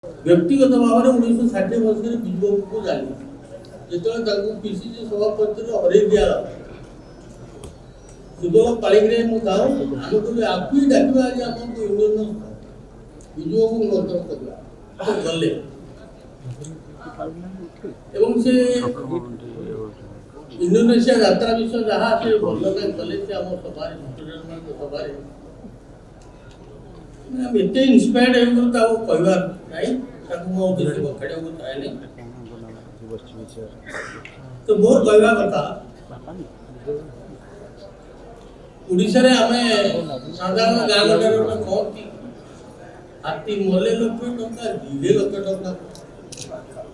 ବ୍ୟକ୍ତିଗତ ଭାବରେ 1960 ମସିହାରେ ବିଜୁବାବୁଙ୍କୁ ଜାଣିଲି ଯେତେବେଳେ ତାଙ୍କୁ ପିସିସି ସଭାପତିରେ ହରେଇ ଦିଆଗଲା ସୁଦଳ ପାଳିରେ ମୁଁ ଯାଉ ଆମେ କହିଲୁ ଆକୁ ହିଁ ଡାକିବା ଆଜି ଆମକୁ ୟୁନିୟନ ବିଜୁବାବୁଙ୍କୁ ମନ୍ତ୍ର କରିବା ଗଲେ ଏବଂ ସେ ଇଣ୍ଡୋନେସିଆ ଯାତ୍ରା ବିଷୟ ଯାହା ସେ ବର୍ଣ୍ଣନା କଲେ ସେ ଆମ ସଭାରେ ଷ୍ଟୁଡେଣ୍ଟମାନଙ୍କ ସଭାରେ ଏତେ ଇନ୍ସପାୟାର୍ଡ ହେଇଗଲୁ ତାକୁ କହିବାର ନାହିଁ ତାକୁ ମୁଁ କିଛି ବଖାଡ଼ିବାକୁ ଚାହେଁନି ତ ମୋର କହିବା କଥା ଓଡ଼ିଶାରେ ଆମେ ସାଧାରଣ ଗାଁ ଗଣ୍ଡାରେ ଗୋଟେ କହନ୍ତି ହାତୀ ମଲେ ଲକ୍ଷ ଟଙ୍କା ଦିଲେ ଲକ୍ଷ ଟଙ୍କା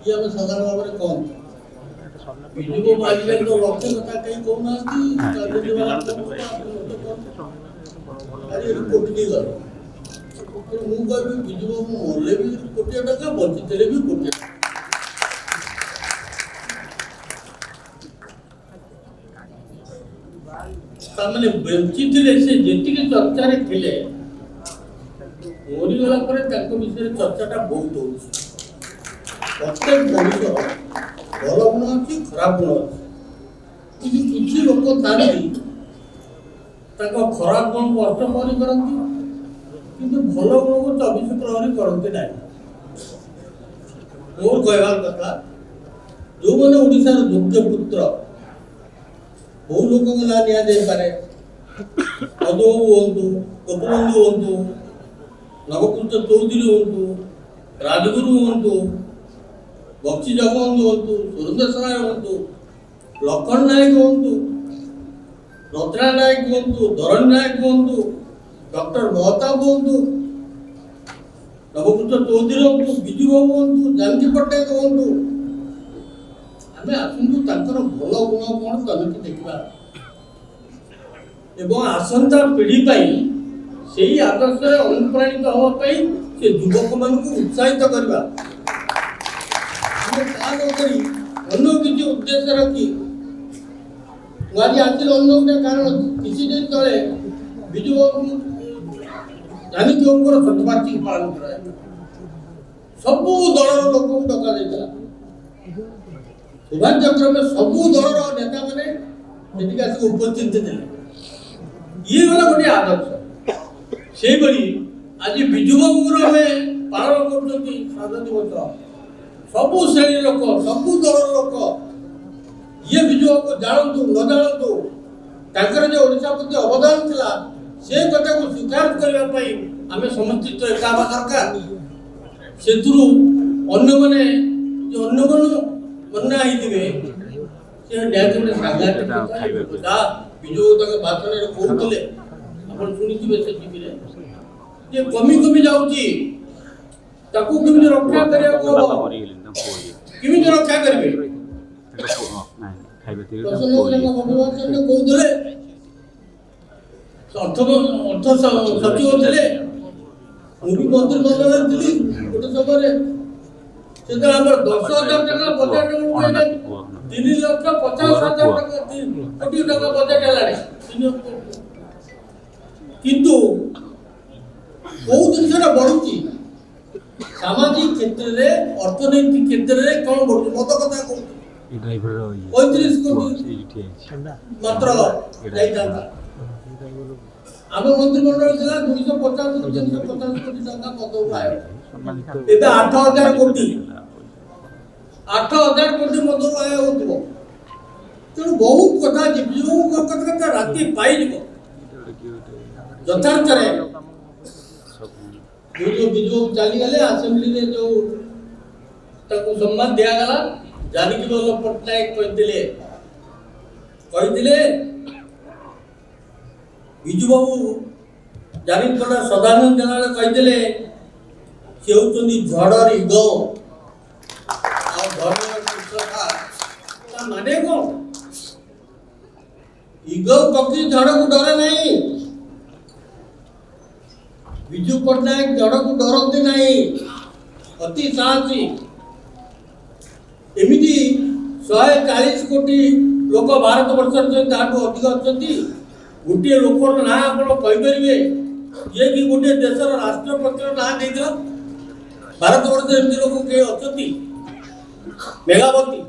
ଇଏ ଆମେ ସାଧାରଣ ଭାବରେ କହନ୍ତି ବିଜୁବାବୁ ଆଜିକାଲି ତ ଲକ୍ଷ କଥା କେହି କହୁନାହାନ୍ତି ଆଜି କୋଟି ଗଲେ ମୁଁ କହିବି ବିଜୁବାବୁ ମଲେ ବି କୋଟିଏ ଟଙ୍କା ବଞ୍ଚିଥିଲେ ବି କୋଟିଏ ଟଙ୍କା ତାମାନେ ବଞ୍ଚିଥିଲେ ସେ ଯେତିକି ଚର୍ଚ୍ଚାରେ ଥିଲେ ମରିଗଲା ପରେ ତାଙ୍କ ବିଷୟରେ ଚର୍ଚ୍ଚାଟା ବହୁତ ହଉଛି ପ୍ରତ୍ୟେକ ମଣିଷର ଭଲ ଗୁଣ ଅଛି ଖରାପ ଗୁଣ ଅଛି କିନ୍ତୁ କିଛି ଲୋକ ଥାନ୍ତି ତାଙ୍କ ଖରାପ ଗୁଣକୁ ଅଷ୍ଟପ୍ରହରୀ କରନ୍ତି କିନ୍ତୁ ଭଲ ଗୁଣକୁ 24 ପ୍ରହରୀ କରନ୍ତି ନାହିଁ ମୋର କହିବା କଥା ଯେଉଁମାନେ ଓଡ଼ିଶାର ଯୋଗ୍ୟ ପୁତ୍ର ବହୁ ଲୋକଙ୍କ ନାଁ ନିଆଯାଇପାରେ ମଧୁବାବୁ ହୁଅନ୍ତୁ ଗୋପବନ୍ଧୁ ହୁଅନ୍ତୁ ନବକୃଷ୍ଣ ଚୌଧୁରୀ ହୁଅନ୍ତୁ ରାଜଗୁରୁ ହୁଅନ୍ତୁ ବକ୍ସି ଜଗବନ୍ଧୁ ହୁଅନ୍ତୁ ସୁରେନ୍ଦ୍ର ସାଏ ହୁଅନ୍ତୁ ଲକ୍ଷ୍ମଣ ନାୟକ ହୁଅନ୍ତୁ ରତ୍ନା ନାୟକ ହୁଅନ୍ତୁ ଧରଣୀ ନାୟକ ହୁଅନ୍ତୁ ଡକ୍ଟର ମହତାବ ହୁଅନ୍ତୁ ନବକୃଷ୍ଣ ଚୌଧୁରୀ ହୁଅନ୍ତୁ ବିଜୁବାବୁ ହୁଅନ୍ତୁ ଜାନକୀ ପଟ୍ଟନାୟକ ହୁଅନ୍ତୁ ଆମେ ଆସନ୍ତୁ ତାଙ୍କର ଭଲ ଗୁଣ କ'ଣ ତନିକି ଦେଖିବା ଏବଂ ଆସନ୍ତା ପିଢ଼ି ପାଇଁ ସେହି ଆଦର୍ଶରେ ଅନୁପ୍ରାଣିତ ହେବା ପାଇଁ ସେ ଯୁବକମାନଙ୍କୁ ଉତ୍ସାହିତ କରିବା ଆମେ ତା ନ କରି ଅନ୍ୟ କିଛି ଉଦ୍ଦେଶ୍ୟ ରଖି ମୁଁ ଆଜି ଆସିଲି ଅନ୍ୟ ଗୋଟେ କାରଣ କିଛି ଦିନ ତଳେ ବିଜୁବାବୁ ଜାନକୀଙ୍କର ଶତବାର୍ଷିକୀ ପାଳନ କରାଯାଇଥିଲା ସବୁ ଦଳର ଲୋକଙ୍କୁ ଡକାଯାଇଥିଲା ସୌଭାଗ୍ୟକ୍ରମେ ସବୁ ଦଳର ନେତାମାନେ ସେଠିକି ଆସିକି ଉପସ୍ଥିତ ଥିଲେ ଇଏ ଗଲା ଗୋଟିଏ ଆଦର୍ଶ ସେଇଭଳି ଆଜି ବିଜୁବାବୁଙ୍କର ଆମେ ପାଳନ କରୁଛନ୍ତି ସ୍ୱାଧୀନତା ଦିବସ ସବୁ ଶ୍ରେଣୀର ଲୋକ ସବୁ ଦଳର ଲୋକ ଇଏ ବିଜୁବାବୁକୁ ଜାଣନ୍ତୁ ନ ଜାଣନ୍ତୁ ତାଙ୍କର ଯେ ଓଡ଼ିଶା ପ୍ରତି ଅବଦାନ ଥିଲା ସେ କଥାକୁ ସ୍ୱୀକାର କରିବା ପାଇଁ ଆମେ ସମସ୍ତେ ଏକା ହେବା ଦରକାର ସେଥିରୁ ଅନ୍ୟମାନେ ମନା ହେଇଥିବେ ସେ ଗୋଟେ ସାଂଘାତିକ କଥା ବିଜୁବାବୁ ତାଙ୍କ ଭାଷଣରେ କହୁଥିଲେ ଆପଣ ଶୁଣିଥିବେ ସେ ଟିଭିରେ ଯେ କମି କମି ଯାଉଛି ତାକୁ କେମିତି ରକ୍ଷା କରିବାକୁ ହବ କେମିତି ରକ୍ଷା କରିବେ କହୁଥିଲେ ଅର୍ଥ ସଚିବ ଥିଲେ ମୁଁ ବି ମନ୍ତ୍ରୀ ମଣ୍ଡଳରେ ଥିଲି ଗୋଟେ ସମୟରେ ସେତେବେଳେ ଆମର 10,000 ଟଙ୍କା ବଜେଟ୍ 3,50,000 କୋଟି ଟଙ୍କା ବଜେଟ୍ ହେଲାଣି କିନ୍ତୁ କୋଉ ଜିନିଷଟା ବଢୁଛି ସାମାଜିକ କ୍ଷେତ୍ରରେ ଅର୍ଥନୈତିକ କ୍ଷେତ୍ରରେ କ'ଣ ବଢୁଛି ମଦ କଥା କହୁଛି 35 କୋଟି ମାତ୍ର ଯାଇଥାନ୍ତା ଆମ ମନ୍ତ୍ରିମଣ୍ଡଳ ଥିଲା 250-350 କୋଟି ଟଙ୍କା ମଦ ଆୟ ଏବେ 8,000 କୋଟି 8,000 କୋଟି ମଦ ଆୟ ହେଉଥିବ ତେଣୁ ବହୁତ କଥା ଅଛି ଯେଉଁ କଥା ରାତି ପାଇଯିବ ଯଥାର୍ଥରେ ଯୋଉ ବିଜୁବାବୁ ଚାଲିଗଲେ ଆସେମ୍ବଲିରେ ଯୋଉ ତାକୁ ସମ୍ମାନ ଦିଆଗଲା ଜାନକୀ ବଲ୍ଲଭ ପଟ୍ଟନାୟକ କହିଥିଲେ ବିଜୁବାବୁ ଜାନକୀପଡ଼ା ସଦାନନ୍ଦ ଜେନାରେ କହିଥିଲେ ସେ ହେଉଛନ୍ତି ଝଡ଼ର ଇଗ ଆଉ ଧର୍ମର କୃଷକା ତା ମାନେ କ'ଣ ଇଗ ପକ୍ଷୀ ଝଡ଼କୁ ଡରେ ନାହିଁ ବିଜୁ ପଟ୍ଟନାୟକ ଝଡ଼କୁ ଡରନ୍ତି ନାହିଁ ଅତି ସାହସୀ ଏମିତି 140 କୋଟି ଲୋକ ଭାରତ ବର୍ଷରେ ତାଠୁ ଅଧିକ ଅଛନ୍ତି ଗୋଟିଏ ଲୋକର ନାଁ ଆପଣ କହିପାରିବେ ଯିଏକି ଗୋଟିଏ ଦେଶର ରାଷ୍ଟ୍ରପତିର ନାଁ ଦେଇଥିଲା ଭାରତବର୍ଷ ଏମିତି ଲୋକ କିଏ ଅଛନ୍ତି ମେଘାବତୀ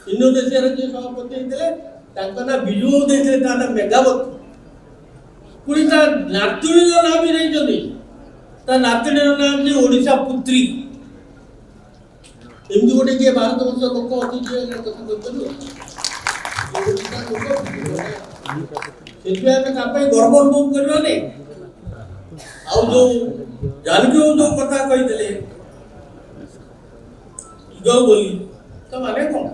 ଇଣ୍ଡୋନେସିଆର ଯିଏ ସଭାପତି ହେଇଥିଲେ ତାଙ୍କ ନାଁ ବିଜୁ ବାବୁ ଦେଇଥିଲେ, ତା ନାଁ ମେଘାବତୀ। ପୁଣି ତା ନାତୁଣୀର ନାଁ ବି ଦେଇଛନ୍ତି, ତା ନାତୁଣୀର ନାଁ ହେଉଛି ଓଡ଼ିଶା ପୁତ୍ରୀ। ଏମିତି ଗୋଟେ କିଏ ଭାରତବର୍ଷ ଲୋକ ଅଛି ଯିଏ କଥା କହିପାରିବ? ସେଥିପାଇଁ ଆମେ ତା ପାଇଁ ଗର୍ବ ଅନୁଭବ କରିବାନି। ଆଉ ଯୋଉ ଜାନକୀ ବାବୁ ଯୋଉ କଥା କହିଥିଲେ ଇଗୋ ବୋଲି, ତା ମାନେ କଣ?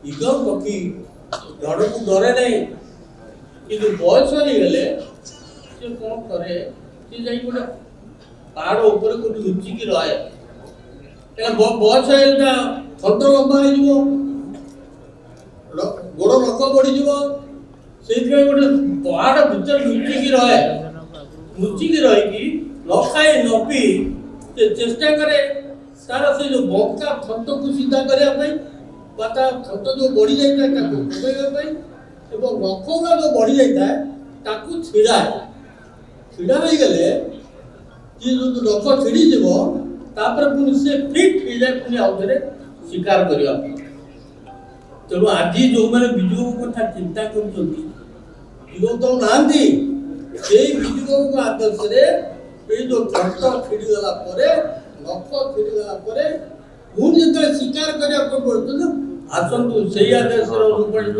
ଇଗୋ ପକ୍ଷୀ ଜଣକୁ ଡରେ ନାହିଁ, କିନ୍ତୁ ବୟସ ହେଇଗଲେ ସେ କଣ କରେ, ସେ ଯାଇ ଗୋଟେ ପାହାଡ଼ ଉପରେ କୋଉଠି ଲୁଚିକି ରହେ। ବୟସ ହେଇଗଲେ ଥଣ୍ଟ ଲମ୍ବା ହେଇଯିବ, ଗୋଡ଼ ନଖ ବଢିଯିବ, ସେଇଥିପାଇଁ ଗୋଟେ ପାହାଡ଼ ଭିତରେ ଲୁଚିକି ରହେ। ଲୁଚିକି ରହିକି ନ ଖାଇ ନ ପିଇ ସେ ଚେଷ୍ଟା କରେ ତାର ସେ ଯୋଉ ବଙ୍କା ଥଣ୍ଟକୁ ସିଧା କରିବା ପାଇଁ, ବା ତା ଥଣ୍ଟ ଯୋଉ ବଢି ଯାଇଥାଏ ତାକୁ କମେଇବା ପାଇଁ, ଏବଂ ନଖ ଗୁଡ଼ା ଯୋଉ ବଢି ଯାଇଥାଏ ତାକୁ ଛିଡ଼ାଏ। ଛିଡ଼ା ହେଇଗଲେ ଯିଏ ଯୋଉ ନଖ ଛିଡ଼ିଯିବ ତାପରେ ପୁଣି ସେ ଫିଟ୍ ହେଇଯାଏ ପୁଣି ଆଉ ଥରେ ଶିକାର କରିବା ପାଇଁ। ତେଣୁ ଆଜି ଯୋଉମାନେ ବିଜୁ କଥା ଚିନ୍ତା କରୁଛନ୍ତି, ବିଜୁ ତ ନାହାନ୍ତି, ସେଇ ବିଜୁ ବାବୁଙ୍କ ଆଦର୍ଶରେ ଏଇ ଯୋଉ ଥଣ୍ଟ ଛିଡ଼ିଗଲା ପରେ, ନଖ ଛିଡ଼ିଗଲା ପରେ ପୁଣି ଯେତେବେଳେ ଶିକାର କରିବାକୁ ପଡୁଛନ୍ତି, ଆସନ୍ତୁ ସେଇ ଆଦର୍ଶରେ ଅନୁପ୍ରାଣିତ